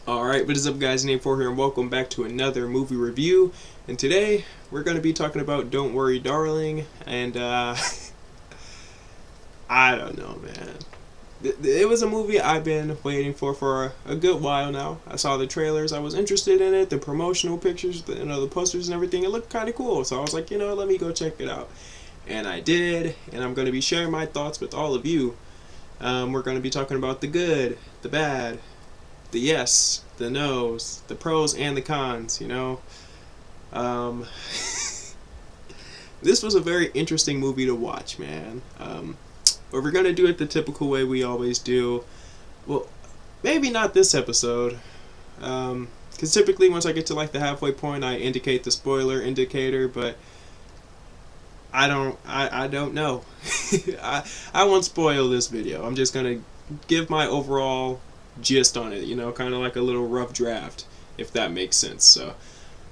Alright, what is up guys, Name4 here and welcome back to another movie review. And today, we're going to be talking about Don't Worry Darling, and I don't know man. It was a movie I've been waiting for a good while now. I saw the trailers, I was interested in it, the promotional pictures, the posters and everything, it looked kind of cool. So I was like, let me go check it out. And I did, and I'm going to be sharing my thoughts with all of you. We're going to be talking about the good, the bad, the yes, the no's, the pros and the cons, This was a very interesting movie to watch, man. But we're going to do it the typical way we always do. Well, maybe not this episode. Because typically once I get to like the halfway point, I indicate the spoiler indicator, but I don't know. I won't spoil this video. I'm just going to give my overall gist on it, kind of like a little rough draft, if that makes sense. So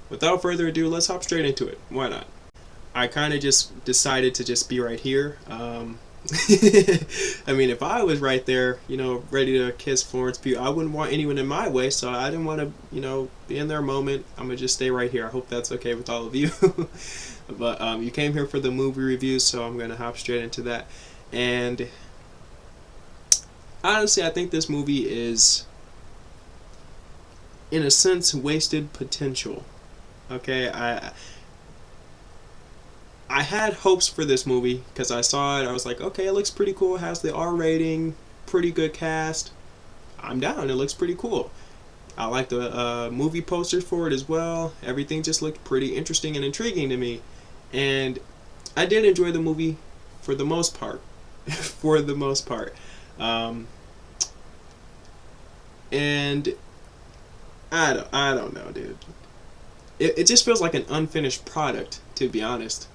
without further ado, let's hop straight into it. Why not? I kind of just decided to just be right here. I mean, if I was right there, ready to kiss Florence Pugh, I wouldn't want anyone in my way, so I didn't want to, be in their moment. I'm going to just stay right here. I hope that's okay with all of you. But you came here for the movie review, so I'm going to hop straight into that. And honestly, I think this movie is, in a sense, wasted potential. Okay, I had hopes for this movie because I saw it. I was like, okay, it looks pretty cool. It has the R rating, pretty good cast. I'm down. It looks pretty cool. I like the movie posters for it as well. Everything just looked pretty interesting and intriguing to me. And I did enjoy the movie for the most part. For the most part. And I don't know, dude. It just feels like an unfinished product, to be honest.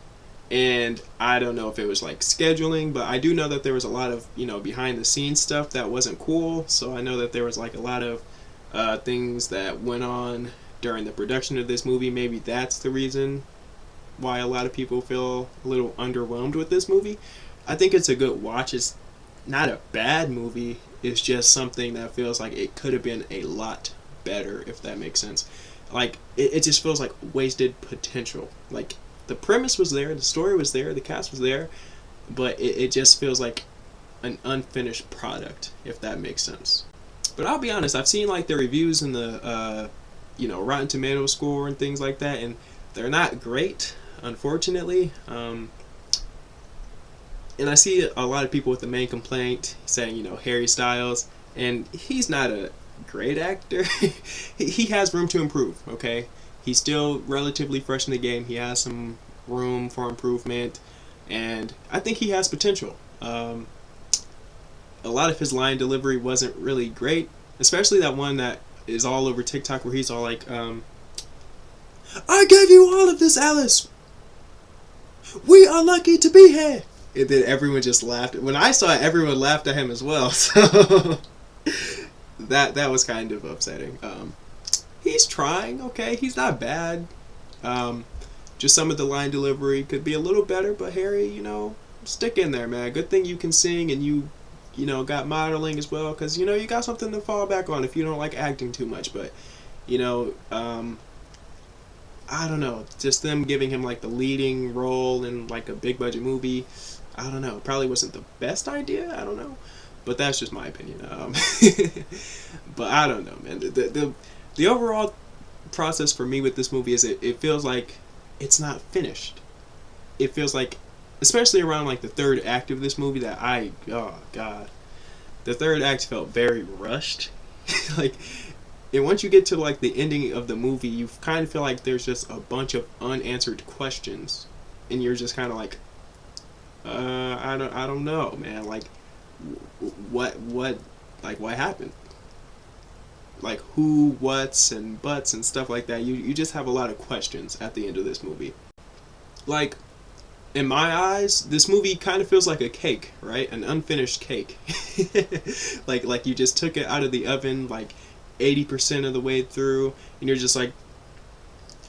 And I don't know if it was like scheduling, but I do know that there was a lot of, behind the scenes stuff that wasn't cool. So I know that there was like a lot of things that went on during the production of this movie. Maybe that's the reason why a lot of people feel a little underwhelmed with this movie. I think it's a good watch. It's not a bad movie. It's just something that feels like it could have been a lot better, if that makes sense. Like, it just feels like wasted potential. Like, the premise was there, the story was there, the cast was there, but it just feels like an unfinished product, if that makes sense. But I'll be honest, I've seen like the reviews and the Rotten Tomatoes score and things like that, and they're not great, unfortunately. And I see a lot of people with the main complaint saying, Harry Styles, and he's not a great actor. He has room to improve, okay? He's still relatively fresh in the game. He has some room for improvement, and I think he has potential. A lot of his line delivery wasn't really great, especially that one that is all over TikTok where he's all like, I gave you all of this, Alice! We are lucky to be here! And then everyone just laughed. When I saw it, everyone laughed at him as well, so that was kind of upsetting. He's trying, okay? He's not bad. Just some of the line delivery could be a little better, but Harry, stick in there, man. Good thing you can sing and you got modeling as well, because, you got something to fall back on if you don't like acting too much. But, I don't know. Just them giving him, like, the leading role in, like, a big budget movie, I don't know. Probably wasn't the best idea. I don't know. But that's just my opinion. But I don't know, man. The overall process for me with this movie is it feels like it's not finished. It feels like, especially around like the third act of this movie, that oh god, the third act felt very rushed. Like, and once you get to like the ending of the movie, you kind of feel like there's just a bunch of unanswered questions, and you're just kind of like, I don't know, man. Like, what happened? Like, who, what's, and buts, and stuff like that. You just have a lot of questions at the end of this movie. Like, in my eyes, this movie kind of feels like a cake, right? An unfinished cake. like you just took it out of the oven, like, 80% of the way through, and you're just like,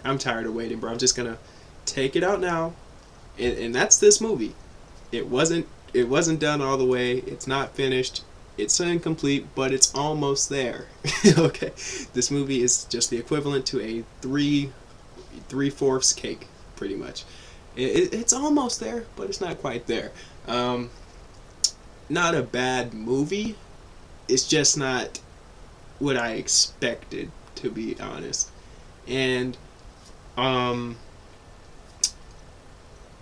I'm tired of waiting, bro. I'm just gonna take it out now. And that's this movie. It wasn't done all the way. It's not finished. It's incomplete, but it's almost there. Okay, this movie is just the equivalent to a three-fourths cake, pretty much. It's almost there, but it's not quite there. Not a bad movie. It's just not what I expected, to be honest. And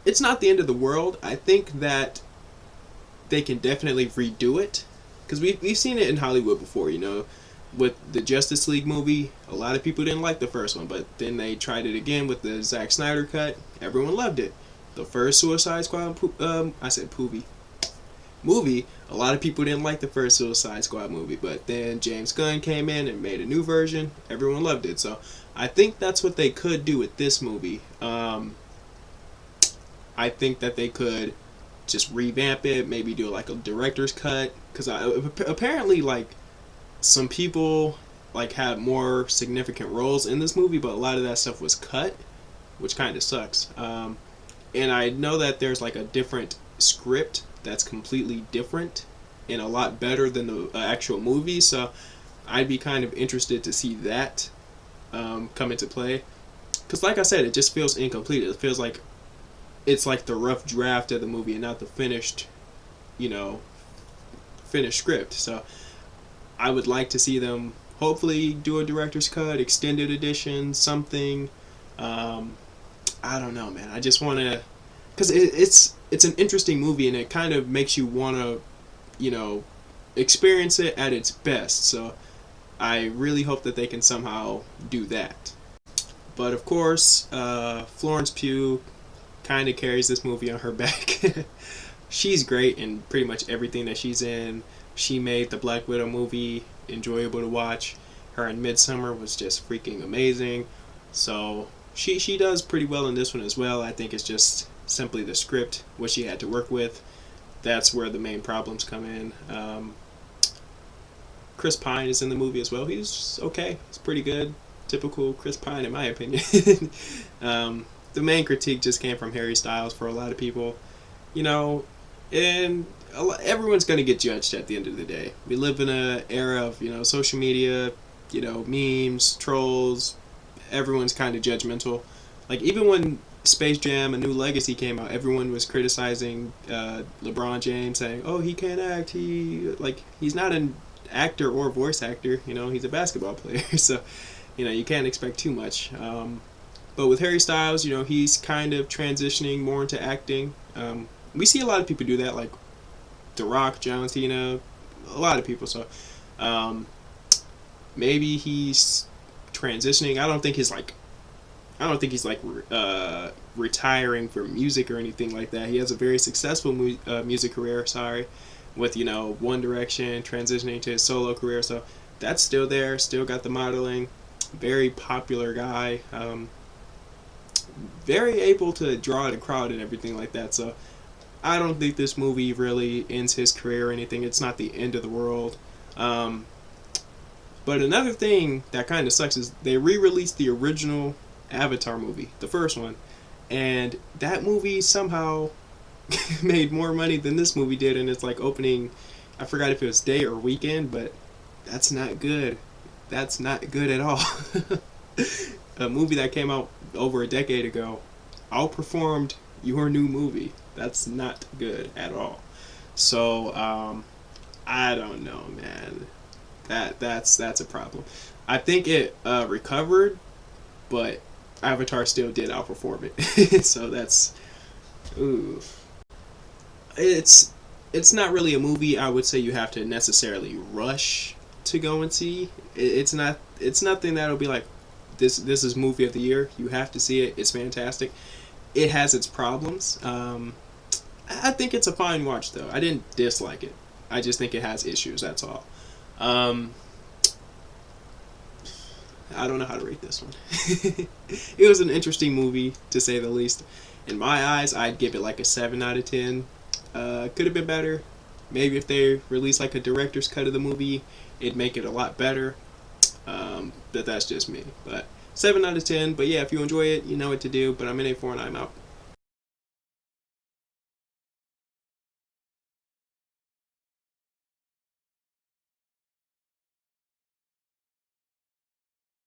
it's not the end of the world. I think that they can definitely redo it, because we've seen it in Hollywood before. With the Justice League movie, a lot of people didn't like the first one, but then they tried it again with the Zack Snyder cut. Everyone loved it. The first Suicide Squad, I said Poovy movie, a lot of people didn't like the first Suicide Squad movie, but then James Gunn came in and made a new version. Everyone loved it. So I think that's what they could do with this movie. I think that they could just revamp it, maybe do like a director's cut, because apparently like some people like had more significant roles in this movie, but a lot of that stuff was cut, which kind of sucks. And I know that there's like a different script that's completely different and a lot better than the actual movie, so I'd be kind of interested to see that come into play, because like I said, it just feels incomplete. It feels like it's like the rough draft of the movie and not the finished script. So I would like to see them hopefully do a director's cut, extended edition, something. I don't know, man. I just want to, because it's an interesting movie and it kind of makes you want to, experience it at its best. So I really hope that they can somehow do that. But of course, Florence Pugh kind of carries this movie on her back. She's great in pretty much everything that she's in. She made the Black Widow movie enjoyable to watch. Her in Midsommar was just freaking amazing. So she does pretty well in this one as well. I think it's just simply the script, what she had to work with. That's where the main problems come in. Chris Pine is in the movie as well. He's okay. He's pretty good. Typical Chris Pine, in my opinion. The main critique just came from Harry Styles for a lot of people. And everyone's going to get judged at the end of the day. We live in an era of, social media, memes, trolls. Everyone's kind of judgmental. Like, even when Space Jam: A New Legacy came out, everyone was criticizing LeBron James, saying, "Oh, he can't act. He's not an actor or voice actor. He's a basketball player." So, you can't expect too much. But with Harry Styles, he's kind of transitioning more into acting. We see a lot of people do that, like The Rock, John Cena, a lot of people. So maybe he's transitioning. I don't think he's retiring from music or anything like that. He has a very successful music career. With One Direction, transitioning to his solo career. So that's still there. Still got the modeling. Very popular guy. Very able to draw the crowd and everything like that. So I don't think this movie really ends his career or anything. It's not the end of the world. But another thing that kind of sucks is they re-released the original Avatar movie, the first one, and that movie somehow made more money than this movie did, and it's like opening, I forgot if it was day or weekend, but that's not good. That's not good at all. A movie that came out over a decade ago outperformed your new movie. That's not good at all. So I don't know, man. That's a problem. I think it recovered, but Avatar still did outperform it. So that's, ooh. It's not really a movie I would say you have to necessarily rush to go and see. It's nothing that'll be like, this is movie of the year. You have to see it. It's fantastic. It has its problems. I think it's a fine watch though. I didn't dislike it. I just think it has issues. That's all. I don't know how to rate this one. It was an interesting movie, to say the least. In my eyes, I'd give it like a 7 out of 10. Could have been better. Maybe if they released like a director's cut of the movie, it'd make it a lot better. But that's just me. But 7 out of 10. But yeah, if you enjoy it, you know what to do. But I'm in A4 and I'm out.